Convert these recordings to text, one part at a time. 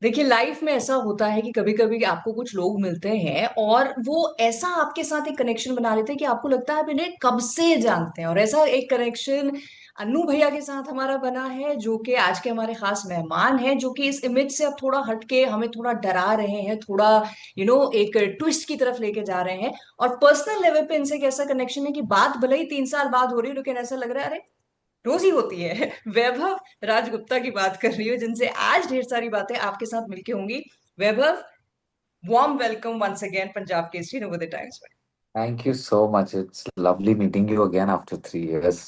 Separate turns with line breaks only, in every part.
देखिए, लाइफ में ऐसा होता है कि कभी कभी आपको कुछ लोग मिलते हैं और वो ऐसा आपके साथ एक कनेक्शन बना लेते हैं कि आपको लगता है आप इन्हें कब से जानते हैं। और ऐसा एक कनेक्शन अन्नू भैया के साथ हमारा बना है, जो कि आज के हमारे खास मेहमान हैं, जो कि इस इमेज से अब थोड़ा हटके हमें थोड़ा डरा रहे हैं, थोड़ा एक ट्विस्ट की तरफ लेके जा रहे हैं। और पर्सनल लेवल पे इनसे एक ऐसा कनेक्शन है कि बात भले ही 3 साल बाद हो रही है, लेकिन ऐसा लग रहा है अरे रोज ही होती है। वैभव राजगुप्ता की बात कर रही हूँ, जिनसे आज ढेर सारी बातें आपके साथ मिलके होंगी। Vaibhav, warm welcome once again Punjab Kesari Navodaya Times में।
Thank you so much. It's lovely meeting you again after 3 years.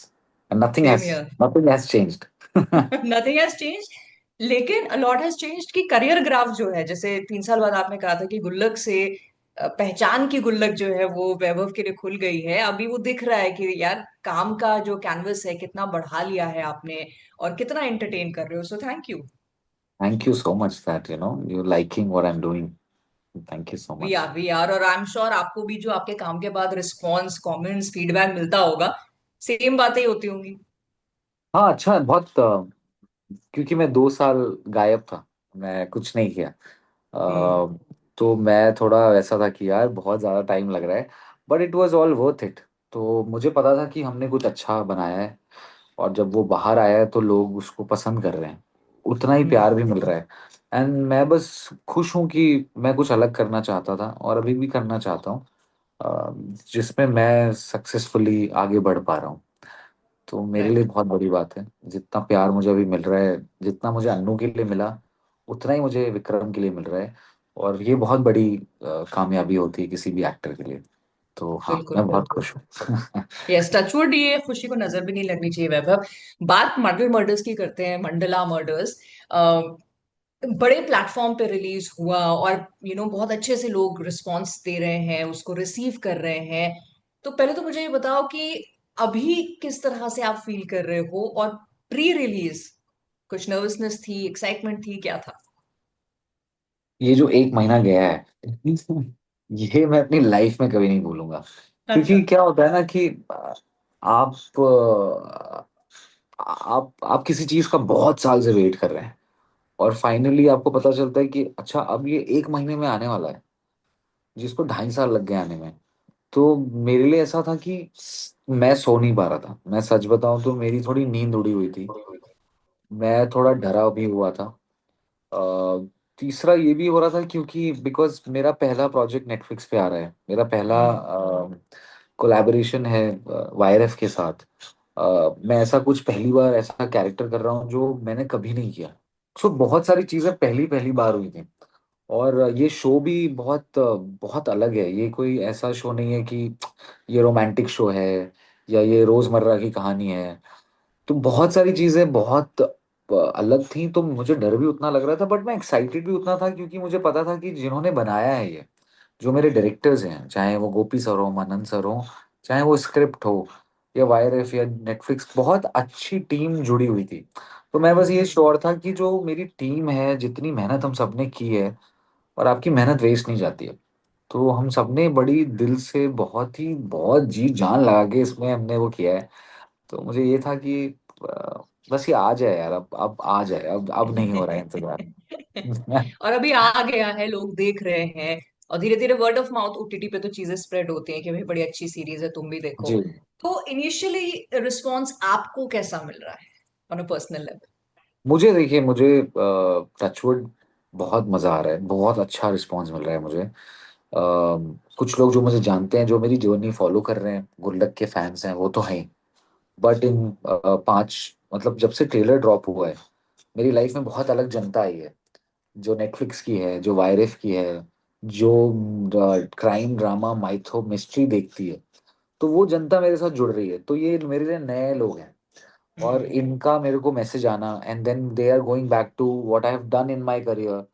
And
same year.
nothing has changed.
Nothing has change, लेकिन अलॉट हैज चेंज की करियर ग्राफ जो है, जैसे 3 साल बाद आपने कहा था कि गुल्लक से पहचान की गुल्लक जो है वो वैभव के लिए खुल गई है। अभी वो दिख रहा है कि यार काम का जो कैनवस है कितना बढ़ा लिया है आपने, और कितना एंटरटेन कर रहे हो। So thank you.
Thank you so much that, you liking what I'm doing. Thank you so much.
We are और आई एम श्योर आपको भी जो आपके काम के बाद रिस्पॉन्स, कमेंट्स, फीडबैक मिलता होगा, सेम बातें ही होती होंगी।
हाँ, अच्छा बहुत क्योंकि मैं 2 साल गायब था। मैं कुछ नहीं किया।
हम्म।
तो मैं थोड़ा वैसा था कि यार बहुत ज़्यादा टाइम लग रहा है। But it was all worth it. तो मुझे पता था कि हमने कुछ अच्छा बनाया है। और जब वो बाहर आया है तो लोग उसको पसंद कर रहे हैं। उतना ही
हम्म।
प्यार भी मिल रहा है। एंड मैं बस खुश हूँ कि मैं कुछ अलग करना चाहता था और अभी भी करना चाहता हूँ। अ, जिसमें मैं सक्सेसफुली आगे बढ़ पा रहा हूँ। तो मेरे लिए
राइट।
बहुत बड़ी बात है। जितना प्यार मुझे अभी मिल रहा है, जितना मुझे अन्नू के लिए मिला, उतना ही मुझे विक्रम के लिए मिल रहा है। और ये बहुत बड़ी कामयाबी होती है किसी भी एक्टर के लिए। तो हाँ,
बिल्कुल
मैं बहुत
बिल्कुल।
खुश हूँ।
यस, टचवुड, ये खुशी को नजर भी नहीं लगनी चाहिए वैभव। बात मंडल मर्डर्स की करते हैं, मंडला मर्डर्स। बड़े प्लेटफॉर्म पे रिलीज हुआ और बहुत अच्छे से लोग रिस्पॉन्स दे रहे हैं, उसको रिसीव कर रहे हैं। तो पहले तो मुझे ये बताओ कि अभी किस तरह से आप फील कर रहे हो, और प्री रिलीज कुछ नर्वसनेस थी, एक्साइटमेंट थी, क्या था?
ये जो 1 महीना गया है, ये मैं अपनी लाइफ में कभी नहीं भूलूंगा।
अच्छा।
क्योंकि क्या होता है ना कि आप आप किसी चीज का बहुत साल से वेट कर रहे हैं। और फाइनली आपको पता चलता है कि अच्छा अब ये 1 महीने में आने वाला है, जिसको 2.5 साल लग गए आने में। तो मेरे लिए ऐसा था कि मैं सो नहीं पा रहा था। मैं सच बताऊं तो मेरी थोड़ी नींद उड़ी हुई थी। मैं थोड़ा डरा भी हुआ था। अ, तीसरा ये भी हो रहा था क्योंकि बिकॉज मेरा पहला प्रोजेक्ट नेटफ्लिक्स पे आ रहा है। मेरा पहला
हम्म।
कोलैबोरेशन है वाईआरएफ के साथ। मैं ऐसा कुछ पहली बार ऐसा कैरेक्टर कर रहा हूँ जो मैंने कभी नहीं किया। सो बहुत सारी चीज़ें पहली पहली बार हुई थी। और ये शो भी बहुत बहुत अलग है। ये कोई ऐसा शो नहीं है कि ये रोमांटिक शो है या ये रोज़मर्रा की कहानी है। तो बहुत सारी चीजें बहुत अलग थी। तो मुझे डर भी उतना लग रहा था, बट मैं एक्साइटेड भी उतना था क्योंकि मुझे पता था कि जिन्होंने बनाया है ये, जो मेरे डायरेक्टर्स हैं, चाहे वो गोपी सर हो, मनन सर हो, चाहे वो स्क्रिप्ट हो या वायरएफ या नेटफ्लिक्स, बहुत अच्छी टीम जुड़ी हुई थी। तो मैं बस ये
हम्म।
श्योर था कि जो मेरी टीम है, जितनी मेहनत हम सबने की है, और आपकी मेहनत वेस्ट नहीं जाती है। तो हम सबने बड़ी दिल से बहुत ही बहुत जी जान लगा के इसमें हमने वो किया है। तो मुझे ये था कि बस ये आ जाए यार, अब आ जाए, अब नहीं हो रहा है इंतजार।
और अभी आ गया है, लोग देख रहे हैं, और धीरे धीरे वर्ड ऑफ माउथ ओटीटी पे तो चीजें स्प्रेड होती हैं कि भाई बड़ी अच्छी सीरीज है, तुम भी देखो।
जी।
तो इनिशियली रिस्पॉन्स आपको कैसा मिल रहा है ऑन अ पर्सनल लेवल?
मुझे देखिए, मुझे टचवुड बहुत मज़ा आ रहा है। बहुत अच्छा रिस्पांस मिल रहा है मुझे। कुछ लोग जो मुझे जानते हैं, जो मेरी जर्नी फॉलो कर रहे हैं, गुल्लक के फैंस हैं, वो तो हैं। बट इन 5, मतलब जब से ट्रेलर ड्रॉप हुआ है, मेरी लाइफ में बहुत अलग जनता आई है। जो नेटफ्लिक्स की है, जो वायरएफ की है, जो क्राइम ड्रामा माइथो मिस्ट्री देखती है, तो वो जनता मेरे साथ जुड़ रही है। तो ये मेरे लिए नए लोग हैं। और
हम्म।
इनका मेरे को मैसेज आना, and then they are going back to what I have done in my career.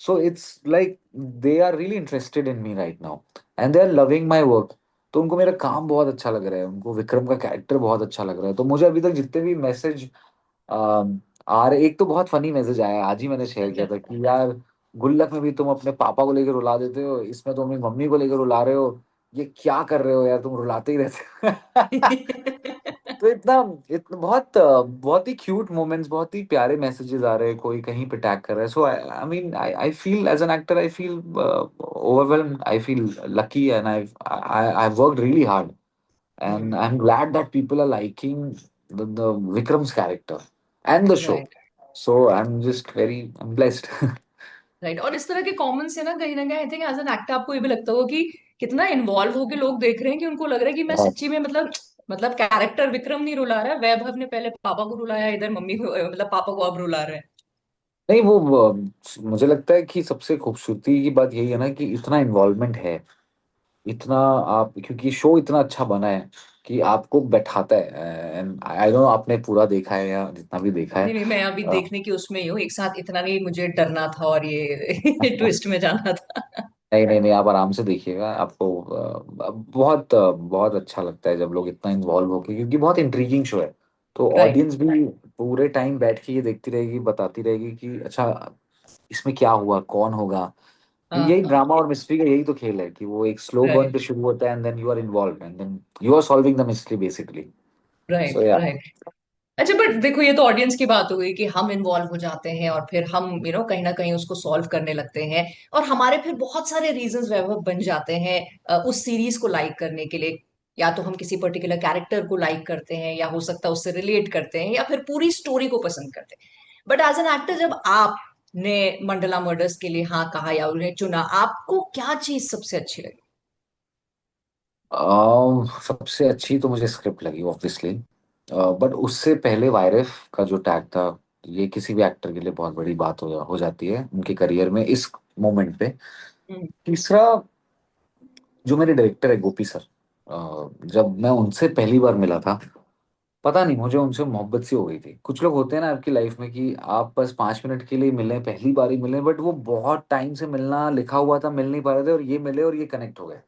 So it's like they are really interested in me right now, and they are loving my work. तो उनको मेरा काम बहुत अच्छा लग रहा है, उनको विक्रम का कैरेक्टर बहुत अच्छा लग रहा है। तो मुझे अभी तक जितने भी मैसेज आ रहे, एक तो बहुत फनी मैसेज आया, आज ही मैंने शेयर
अच्छा।
किया था कि यार गुल्लक में भी तुम अपने पापा को लेकर रुला देते हो, इसमें तुम अपनी मम्मी को लेकर रुला रहे हो। ये क्या कर रहे हो यार, तुम रुलाते ही रहते हो। तो इतना इतना बहुत ही क्यूट मोमेंट्स, बहुत ही प्यारे मैसेजेस आ रहे हैं, कोई कहीं पे टैग कर रहा है। So I I mean I feel as an actor, I feel overwhelmed, I feel lucky, and I worked really hard, and I'm glad that people are liking the Vikram's character and the show.
Right.
So I'm blessed.
Right, और इस तरह के common से ना कहीं I think as an actor आपको ये भी लगता होगा कि कितना इन्वॉल्व होके लोग देख रहे हैं, कि उनको लग रहा है कि मैं
बहुत।
सच्ची में मतलब कैरेक्टर विक्रम नहीं रुला रहा है, वैभव ने पहले पापा को रुलाया, इधर मम्मी को मतलब पापा को अब रुला रहे हैं।
नहीं वो मुझे लगता है कि सबसे खूबसूरती की बात यही है ना कि इतना इन्वॉल्वमेंट है, इतना आप, क्योंकि शो इतना अच्छा बना है कि आपको बैठाता है। एंड आई डोंट नो आपने पूरा देखा है या जितना भी देखा है।
नहीं नहीं, मैं अभी देखने की उसमें ही हूँ, एक साथ इतना नहीं मुझे डरना था और ये ट्विस्ट में जाना था।
नहीं नहीं नहीं, आप आराम से देखिएगा, आपको बहुत अच्छा लगता है जब लोग इतना इन्वॉल्व होके, क्योंकि बहुत इंट्रीगिंग शो है। तो
राइट।
ऑडियंस भी पूरे टाइम बैठ के ये देखती रहेगी, बताती रहेगी कि अच्छा इसमें क्या हुआ, कौन होगा।
हाँ
यही
हाँ।
ड्रामा और मिस्ट्री का यही तो खेल है कि वो एक स्लो बर्न
राइट
पे शुरू होता है, and then you are involve, and then you are solving the mystery basically. So
right.
Yeah.
Right. अच्छा, बट देखो ये तो ऑडियंस की बात हो गई कि हम इन्वॉल्व हो जाते हैं और फिर हम कहीं ना कहीं उसको सॉल्व करने लगते हैं, और हमारे फिर बहुत सारे रीजंस वैभव बन जाते हैं उस सीरीज को लाइक करने के लिए। या तो हम किसी पर्टिकुलर कैरेक्टर को लाइक करते हैं, या हो सकता है उससे रिलेट करते हैं, या फिर पूरी स्टोरी को पसंद करते हैं। बट एज एन एक्टर जब आपने मंडला मर्डर्स के लिए हाँ कहा या उन्हें चुना, आपको क्या चीज सबसे अच्छी लगी?
सबसे अच्छी तो मुझे स्क्रिप्ट लगी ऑब्वियसली, बट उससे पहले वायरस का जो टैग था, ये किसी भी एक्टर के लिए बहुत बड़ी बात हो जाती है उनके करियर में इस मोमेंट पे।
हम्म।
तीसरा, जो मेरे डायरेक्टर है गोपी सर, जब मैं उनसे पहली बार मिला था, पता नहीं मुझे उनसे मोहब्बत सी हो गई थी। कुछ लोग होते हैं ना आपकी लाइफ में कि आप बस 5 मिनट के लिए मिले, पहली बार ही मिले, बट वो बहुत टाइम से मिलना लिखा हुआ था, मिल नहीं पा रहे थे, और ये मिले और ये कनेक्ट हो गए।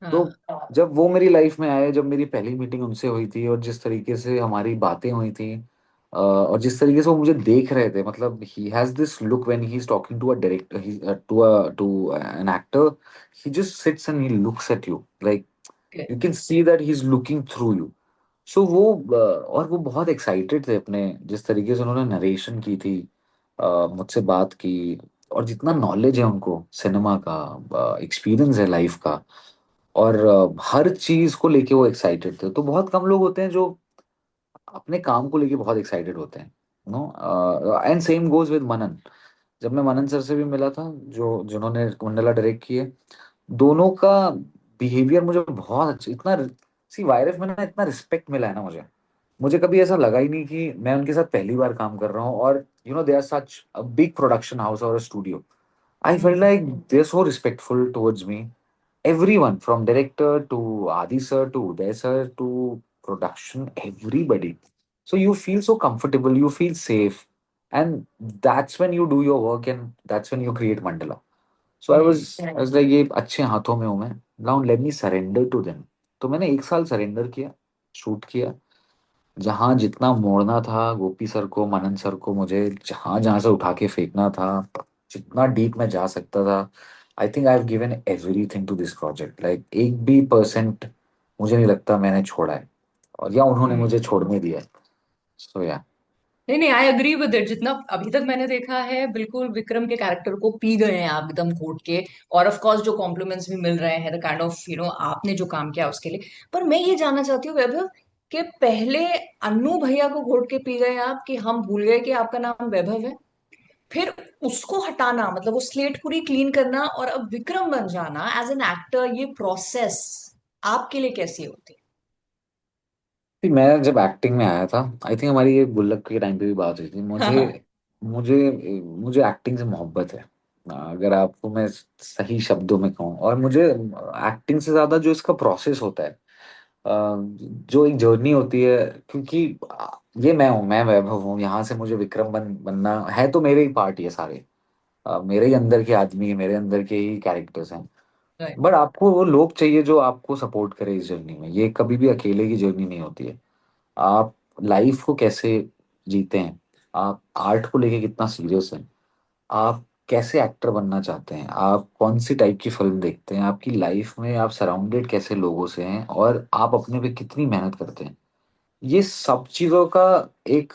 तो
हाँ।
जब वो मेरी लाइफ में आए, जब मेरी पहली मीटिंग उनसे हुई थी, और जिस तरीके से हमारी बातें हुई थी, और जिस तरीके से वो मुझे देख रहे थे, मतलब he has this look when he is talking to a director, to an actor, he just sits and he looks at you like
Okay.
You can see that he is looking through you. So वो और वो बहुत excited थे अपने, जिस तरीके से उन्होंने नरेशन की थी, मुझसे बात की, और जितना नॉलेज है उनको सिनेमा का, एक्सपीरियंस है लाइफ का, और हर चीज को लेके वो एक्साइटेड थे। तो बहुत कम लोग होते हैं जो अपने काम को लेके बहुत एक्साइटेड होते हैं, no. And same goes with Manan. जब मैं मनन सर से भी मिला था, जो जिन्होंने कुंडला डायरेक्ट किए, दोनों का बिहेवियर मुझे बहुत अच्छा, इतना सी वायरस में ना इतना रिस्पेक्ट मिला है ना मुझे। मुझे कभी ऐसा लगा ही नहीं कि मैं उनके साथ पहली बार काम कर रहा हूँ, और they are such a big production house और studio. I
hmm.
Felt like they are so respectful towards me, everyone from director to Adi sir to Uday sir to production, everybody. So you feel so comfortable, you feel safe, and that's when you do your work, and that's when you create Mandala. So
hmm.
I was like ये अच्छे हाथों में हूँ मैं, now let me surrender to them. तो मैंने 1 साल surrender किया, शूट किया, जहां जितना मोड़ना था गोपी सर को, मनन सर को, मुझे जहां जहां से उठा के फेंकना था, जितना डीप मैं जा सकता था, I think I have given everything to this project, like एक भी परसेंट मुझे नहीं लगता मैंने छोड़ा है, और या उन्होंने
हम्म।
मुझे छोड़ने दिया है। सो या।
नहीं नहीं, आई अग्री विद इट, जितना अभी तक मैंने देखा है बिल्कुल विक्रम के कैरेक्टर को पी गए हैं आप एकदम घोट के। और ऑफ कोर्स जो कॉम्प्लीमेंट्स भी मिल रहे हैं द काइंड ऑफ आपने जो काम किया उसके लिए। पर मैं ये जानना चाहती हूँ वैभव, कि पहले अन्नू भैया को घोट के पी गए आप, कि हम भूल गए कि आपका नाम वैभव है, फिर उसको हटाना मतलब वो स्लेट पूरी क्लीन करना और अब विक्रम बन जाना एज एन एक्टर, ये प्रोसेस आपके लिए कैसी होती
मैं जब एक्टिंग में आया था, आई थिंक हमारी ये गुल्लक के टाइम पे भी बात हुई थी,
है?
मुझे मुझे मुझे एक्टिंग से मोहब्बत है, अगर आपको मैं सही शब्दों में कहूँ। और मुझे एक्टिंग से ज्यादा जो इसका प्रोसेस होता है, जो एक जर्नी होती है, क्योंकि ये मैं हूँ, मैं वैभव हूँ, यहाँ से मुझे विक्रम बनना है, तो मेरे ही पार्ट ये सारे, मेरे ही अंदर के आदमी, मेरे अंदर के ही कैरेक्टर्स हैं।
राइट।
बट आपको वो लोग चाहिए जो आपको सपोर्ट करे इस जर्नी में, ये कभी भी अकेले की जर्नी नहीं होती है। आप लाइफ को कैसे जीते हैं, आप आर्ट को लेके कितना सीरियस हैं, आप कैसे एक्टर बनना चाहते हैं, आप कौन सी टाइप की फिल्म देखते हैं, आपकी लाइफ में आप सराउंडेड कैसे लोगों से हैं, और आप अपने पे कितनी मेहनत करते हैं, ये सब चीजों का एक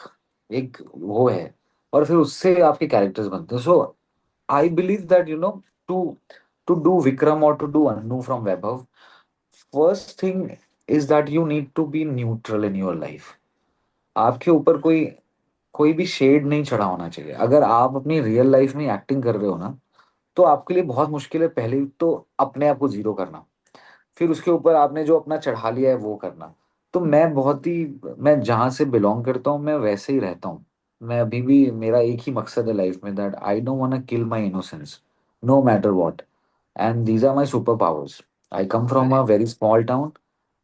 एक वो है, और फिर उससे आपके कैरेक्टर्स बनते हैं। So I believe that to to do Vikram और to do Annu from Vaibhav, first thing is that you need to be neutral in your life. आपके ऊपर कोई कोई भी शेड नहीं चढ़ा होना चाहिए। अगर आप अपनी रियल लाइफ में एक्टिंग कर रहे हो ना, तो आपके लिए बहुत मुश्किल है पहले तो अपने आप को जीरो करना, फिर उसके ऊपर आपने जो अपना चढ़ा लिया है वो करना। तो मैं जहाँ से बिलोंग करता हूँ मैं वैसे ही रहता हूँ। मैं अभी भी, मेरा एक ही मकसद है लाइफ में, that I don't want kill my innocence no matter what, and these are my superpowers. I come from a
right.
very small town,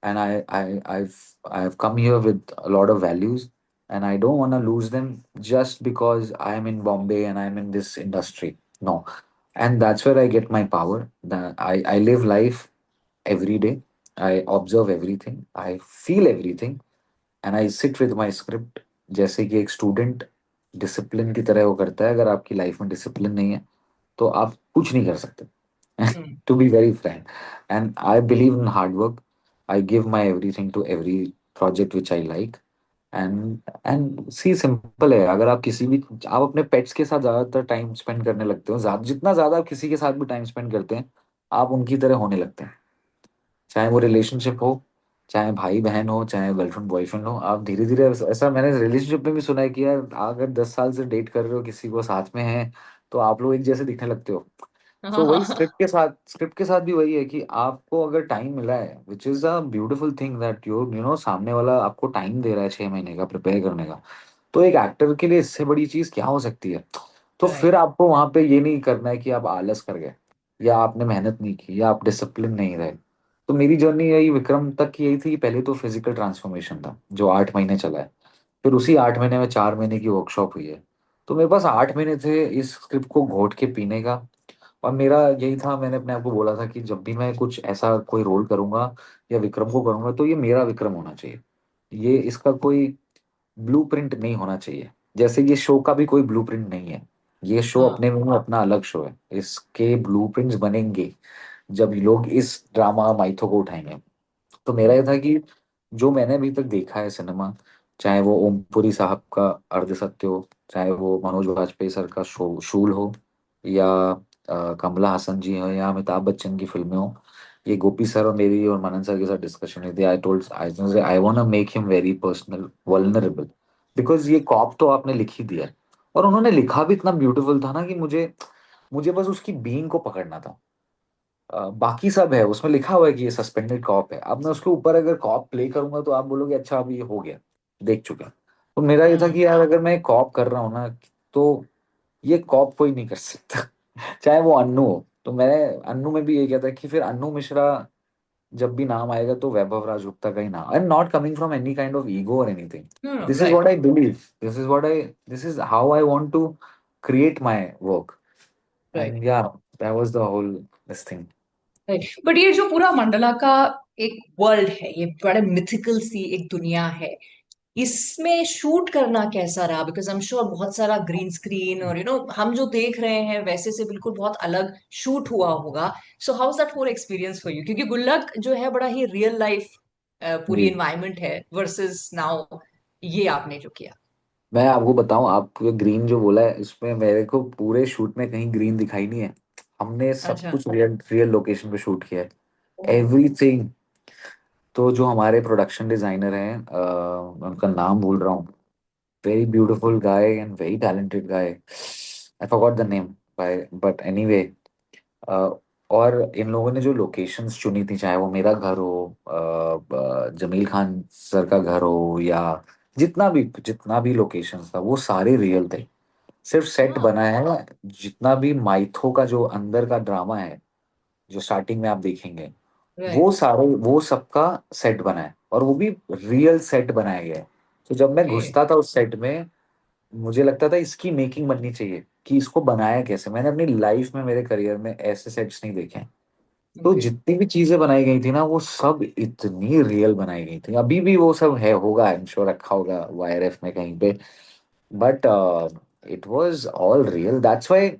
and I've come here with a lot of values, and I don't want to lose them just because I'm in Bombay and I'm in this industry. No, and that's where I get my power. I live life every day. I observe everything. I feel everything, and I sit with my script. जैसे कि एक student discipline की तरह वो करता है, अगर आपकी लाइफ में डिसिप्लिन नहीं है तो आप कुछ नहीं कर सकते।
हम्म।
To be very frank, and I believe in hard work. I give my everything to every project which I like, and see simple है, अगर आप किसी भी, आप अपने पेट्स के साथ ज्यादातर टाइम स्पेंड करने लगते हो, जितना ज्यादा आप किसी के साथ भी टाइम स्पेंड करते हैं, आप उनकी तरह होने लगते हैं। चाहे वो रिलेशनशिप हो, चाहे भाई बहन हो, चाहे गर्लफ्रेंड बॉयफ्रेंड हो, आप धीरे धीरे, ऐसा मैंने रिलेशनशिप में भी सुना है कि यार अगर 10 साल से डेट कर रहे हो किसी को, साथ में हैं, तो आप लोग एक जैसे दिखने लगते हो। सो वही
हाँ।
स्क्रिप्ट के साथ भी वही है कि आपको अगर टाइम मिला है, which is a beautiful thing, that सामने वाला आपको टाइम दे रहा है 6 महीने का प्रिपेयर करने का, तो एक एक्टर के लिए इससे बड़ी चीज क्या हो सकती है। तो फिर
राइट।
आपको वहां पे ये नहीं करना है कि आप आलस कर गए, या आपने मेहनत नहीं की, या आप डिसिप्लिन नहीं रहे। तो मेरी जर्नी यही विक्रम तक की यही थी। पहले तो फिजिकल ट्रांसफॉर्मेशन था जो 8 महीने चला है, फिर उसी 8 महीने में 4 महीने की वर्कशॉप हुई है। तो मेरे पास 8 महीने थे इस स्क्रिप्ट को घोट के पीने का। और मेरा यही था, मैंने अपने आप को बोला था कि जब भी मैं कुछ ऐसा कोई रोल करूंगा या विक्रम को करूंगा, तो ये मेरा विक्रम होना चाहिए। ये इसका कोई ब्लूप्रिंट नहीं होना चाहिए। जैसे ये शो का भी कोई ब्लूप्रिंट नहीं है। ये शो
हाँ।
अपने में अपना अलग शो है। इसके ब्लूप्रिंट्स बनेंगे जब लोग इस ड्रामा माइथो को उठाएंगे। तो मेरा ये था कि जो मैंने अभी तक देखा है सिनेमा, चाहे वो ओमपुरी साहब का अर्धसत्य हो, चाहे वो मनोज वाजपेयी सर का शूल हो, या कमला हासन जी हो, या अमिताभ बच्चन की फिल्में हो, ये गोपी सर और मेरी और मनन सर के साथ डिस्कशन हुई थी। I want to make him very personal vulnerable, because ये कॉप तो आपने लिख ही दिया है। और उन्होंने लिखा भी इतना ब्यूटीफुल था ना कि मुझे मुझे बस उसकी बीइंग को पकड़ना था। बाकी सब है उसमें लिखा हुआ है कि ये सस्पेंडेड कॉप है। अब मैं उसके ऊपर अगर कॉप प्ले करूंगा तो आप बोलोगे अच्छा अब ये हो गया, देख चुका। तो मेरा ये था
हम्म।
कि यार अगर मैं कॉप कर रहा हूँ ना, तो ये कॉप कोई नहीं कर सकता। चाहे वो अन्नू हो। तो मैंने अन्नू में भी ये किया था कि फिर अन्नू मिश्रा जब भी नाम आएगा तो वैभव राज गुप्ता का ही नाम। I am not coming from any kind of ego और anything. This is
right.
What I believe, this is how I want to create my work.
Right.
And yeah that was the whole this thing.
But ये जो पूरा मंडला का एक world है, ये बड़े mythical सी एक दुनिया है, इसमें शूट करना कैसा रहा? बिकॉज आई एम श्योर बहुत सारा ग्रीन स्क्रीन और हम जो देख रहे हैं वैसे से बिल्कुल बहुत अलग शूट हुआ होगा। So how is that whole experience for you? क्योंकि गुल्लक जो है बड़ा ही रियल लाइफ पूरी
जी,
एनवायरनमेंट है वर्सेस नाउ ये आपने जो किया।
मैं आपको बताऊं, आप ग्रीन जो बोला है इसमें मेरे को पूरे शूट में कहीं ग्रीन दिखाई नहीं है। हमने सब
अच्छा।
कुछ रियल रियल लोकेशन पे शूट किया है,
ओ।
एवरीथिंग। तो जो हमारे प्रोडक्शन डिजाइनर हैं, उनका नाम भूल रहा हूँ, very beautiful guy and very talented guy, I forgot the name, but anyway, और इन लोगों ने जो लोकेशंस चुनी थी, चाहे वो मेरा घर हो, जमील खान सर का घर हो, या जितना भी लोकेशंस था वो सारे रियल थे। सिर्फ सेट
हाँ।
बना है। जितना भी माइथो का जो अंदर का ड्रामा है, जो स्टार्टिंग में आप देखेंगे, वो
राइट।
सारे वो सबका सेट बना है, और वो भी रियल सेट बनाया गया है। तो जब मैं
ओके।
घुसता था उस सेट में, मुझे लगता था इसकी मेकिंग बननी चाहिए कि इसको बनाया कैसे। मैंने अपनी लाइफ में, मेरे करियर में ऐसे सेट्स नहीं देखे हैं। तो
ओके।
जितनी भी चीजें बनाई गई थी ना, वो सब इतनी रियल बनाई गई थी। अभी भी वो सब है, होगा, आई एम श्योर रखा होगा वाईआरएफ में कहीं पे। But it was all real, that's why.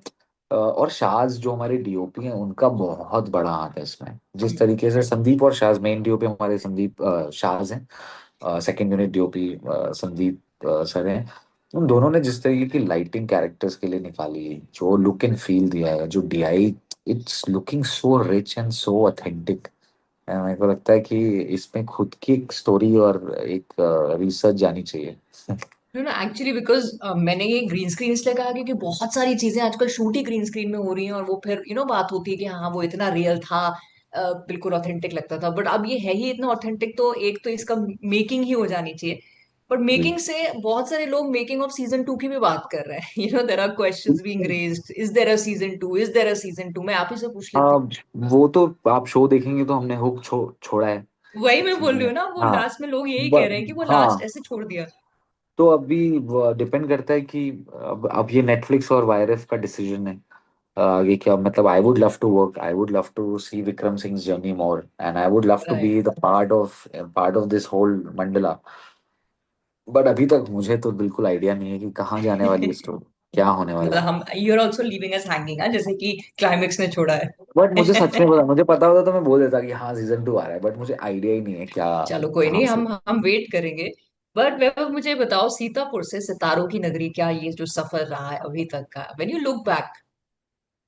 और शाज जो हमारे डीओपी हैं, उनका बहुत बड़ा हाथ है इसमें। जिस तरीके से संदीप और शाज, मेन डीओपी हमारे संदीप शाज हैं, second unit DOP Sandeep sir हैं। उन दोनों ने जिस तरीके की लाइटिंग कैरेक्टर्स के लिए निकाली, जो लुक एंड फील दिया है, जो DI, it's looking so rich and so authentic. मेरे को लगता है कि इसमें खुद की एक स्टोरी और एक रिसर्च जानी चाहिए।
नो नो एक्चुअली बिकॉज मैंने ये ग्रीन स्क्रीन इसलिए कहा क्योंकि बहुत सारी चीजें आजकल शूट ही ग्रीन स्क्रीन में हो रही हैं, और वो फिर बात होती है कि हाँ वो इतना रियल था, बिल्कुल ऑथेंटिक लगता था। बट अब ये है ही इतना ऑथेंटिक, तो एक तो इसका मेकिंग ही हो जानी चाहिए। पर
जी।
मेकिंग से बहुत सारे लोग मेकिंग ऑफ सीजन 2 की भी बात कर रहे हैं। There are questions being raised, is there a season 2, is there a season 2। मैं आप ही से पूछ लेती
हाँ,
हूँ।
वो तो आप शो देखेंगे तो हमने हुक छोड़ा है
वही मैं बोल
चीजें।
रही हूँ ना, वो
हाँ,
लास्ट में लोग यही कह रहे हैं कि वो लास्ट
हाँ,
ऐसे छोड़ दिया।
तो अभी डिपेंड करता है कि अब ये नेटफ्लिक्स और वायरस का डिसीजन है। ये क्या मतलब, I would love to see Vikram Singh journey more, and I would love to
right.
Be the part of this whole mandala. But अभी तक मुझे तो बिल्कुल आइडिया नहीं है कि कहाँ जाने वाली है स्टोरी, क्या होने वाला
मतलब
है।
हम, you are also living us hanging, जैसे कि क्लाइमेक्स ने छोड़ा
बट मुझे सच में
है।
पता, मुझे पता होता तो मैं बोल देता कि हाँ सीजन 2 आ रहा है, बट मुझे आइडिया ही नहीं है क्या,
चलो कोई
कहाँ
नहीं,
से।
हम वेट करेंगे। बट वैभव मुझे बताओ, सीतापुर से सितारों की नगरी, क्या ये जो सफर रहा है अभी तक का, व्हेन यू लुक बैक,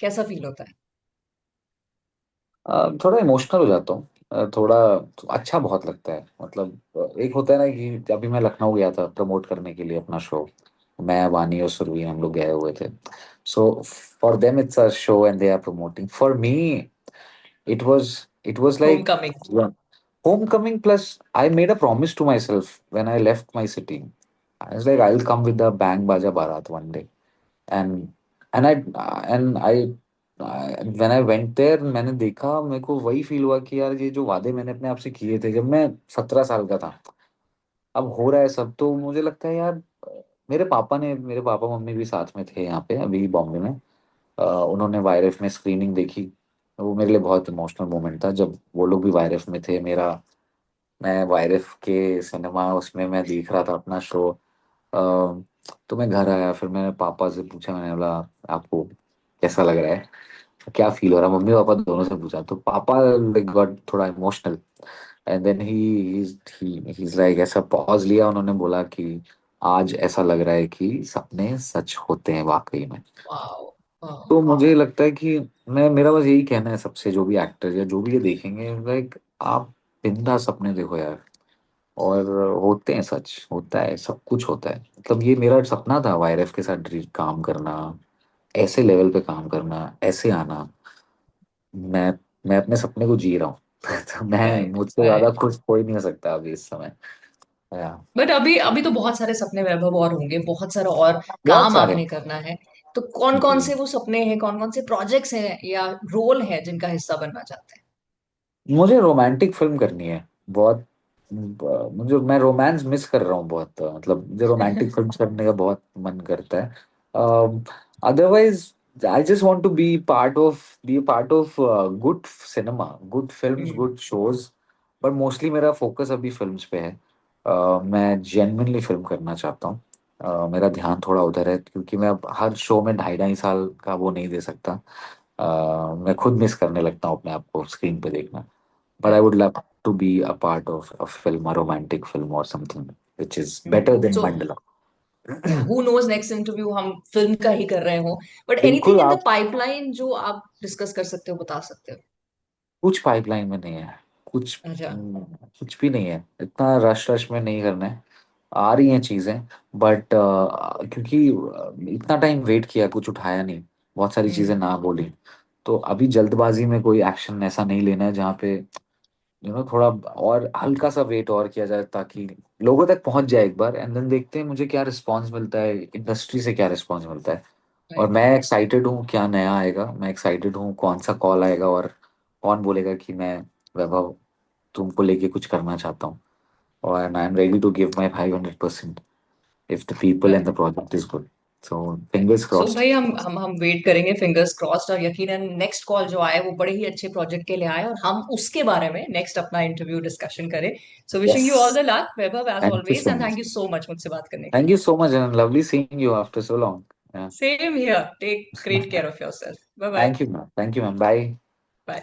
कैसा फील होता है?
थोड़ा इमोशनल हो जाता हूँ। थोड़ा अच्छा बहुत लगता है, मतलब एक होता है ना कि अभी मैं लखनऊ गया था प्रमोट करने के लिए अपना शो। मैं, वानी और सुरभि हम लोग गए हुए थे। So for them it's a show and they are promoting, for me it was
home
like
coming.
homecoming. Plus I made a promise to myself when I left my city. I was like, I'll come with the bang baja barat one day. And and I when I went there, मैंने देखा, मेरे को वही feel हुआ कि यार ये जो वादे मैंने अपने आप से किए थे जब मैं 17 साल का था, अब हो रहा है सब। तो मुझे लगता है यार, मेरे पापा मम्मी भी साथ में थे यहाँ पे अभी बॉम्बे में। उन्होंने वायरफ में स्क्रीनिंग देखी। वो मेरे लिए बहुत इमोशनल मोमेंट था जब वो लोग भी वायरफ में थे। मैं वायरफ के सिनेमा उसमें मैं देख रहा था अपना शो। तो मैं घर आया, फिर मैंने पापा से पूछा, मैंने बोला आपको कैसा लग रहा है, क्या फील हो रहा है, मम्मी पापा दोनों से पूछा। तो पापा लाइक गॉट थोड़ा emotional, and then he is like, ऐसा पॉज लिया, उन्होंने बोला कि आज ऐसा लग रहा है कि सपने सच होते हैं वाकई में।
वाओ। वाओ।
तो मुझे लगता है कि मेरा बस यही कहना है सबसे, जो भी एक्टर या जो भी ये देखेंगे, लाइक आप बिंदास सपने देखो यार। और होते हैं, सच होता है, सब कुछ होता है। मतलब ये मेरा सपना था वायरफ के साथ काम करना, ऐसे लेवल पे काम करना, ऐसे आना। मैं मैं अपने सपने को जी रहा हूँ। तो मैं,
राइट।
मुझसे ज्यादा
राइट।
खुश कोई नहीं हो सकता अभी इस समय। या
बट अभी अभी तो बहुत सारे सपने वैभव और होंगे, बहुत सारा और
बहुत
काम
सारे।
आपने करना है। तो कौन कौन
जी,
से वो सपने हैं, कौन कौन से प्रोजेक्ट्स हैं या रोल है जिनका हिस्सा बनना चाहते
मुझे रोमांटिक फिल्म करनी है बहुत। मुझे, मैं रोमांस मिस कर रहा हूँ बहुत, मतलब मुझे रोमांटिक
हैं?
फिल्म करने का बहुत मन करता है। Otherwise I just want to be part of good cinema, good films,
hmm.
Good shows. पर मोस्टली मेरा फोकस अभी फिल्म्स पे है। मैं जेन्युइनली फिल्म करना चाहता हूँ। मेरा ध्यान थोड़ा उधर है, क्योंकि मैं अब हर शो में ढाई ढाई साल का वो नहीं दे सकता। मैं खुद मिस करने लगता हूँ अपने आप को स्क्रीन पे देखना। But I would love to be a part of a film, a romantic film or something which is better than
so
Mandala.
या हु नोज, नेक्स्ट इंटरव्यू हम फिल्म का ही कर रहे हो। बट एनीथिंग
बिल्कुल,
इन द
आप
pipeline जो आप डिस्कस कर सकते हो, बता सकते हो?
कुछ पाइपलाइन में नहीं है, कुछ
अच्छा।
कुछ भी नहीं है, इतना रश रश में नहीं करना है। आ रही हैं चीजें, बट क्योंकि इतना टाइम वेट किया, कुछ उठाया नहीं, बहुत सारी चीजें
हम्म।
ना बोली। तो अभी जल्दबाजी में कोई एक्शन ऐसा नहीं लेना है जहाँ पे थोड़ा और हल्का सा वेट और किया जाए, ताकि लोगों तक पहुंच जाए एक बार, एंड देन देखते हैं मुझे क्या रिस्पांस मिलता है, इंडस्ट्री से क्या रिस्पांस मिलता है। और
राइट।
मैं एक्साइटेड हूँ क्या नया आएगा, मैं एक्साइटेड हूँ कौन सा कॉल आएगा और कौन बोलेगा कि मैं, वैभव, तुमको लेके कुछ करना चाहता हूँ, और I am ready to give my 500% if the people and the project is good. So fingers
so
crossed.
भाई हम वेट करेंगे, फिंगर्स क्रॉस्ड, और यकीनन नेक्स्ट कॉल जो आए वो बड़े ही अच्छे प्रोजेक्ट के लिए आए, और हम उसके बारे में नेक्स्ट अपना इंटरव्यू डिस्कशन करें। So wishing
yes,
you all the luck Vaibhav, as
thank you
always,
so
and thank
much.
You so much मुझसे बात करने के
थैंक
लिए।
You so much and lovely seeing you after so long.
Same here, take great care of yourself, bye bye.
Thank you ma'am, thank you ma'am, bye.
Bye.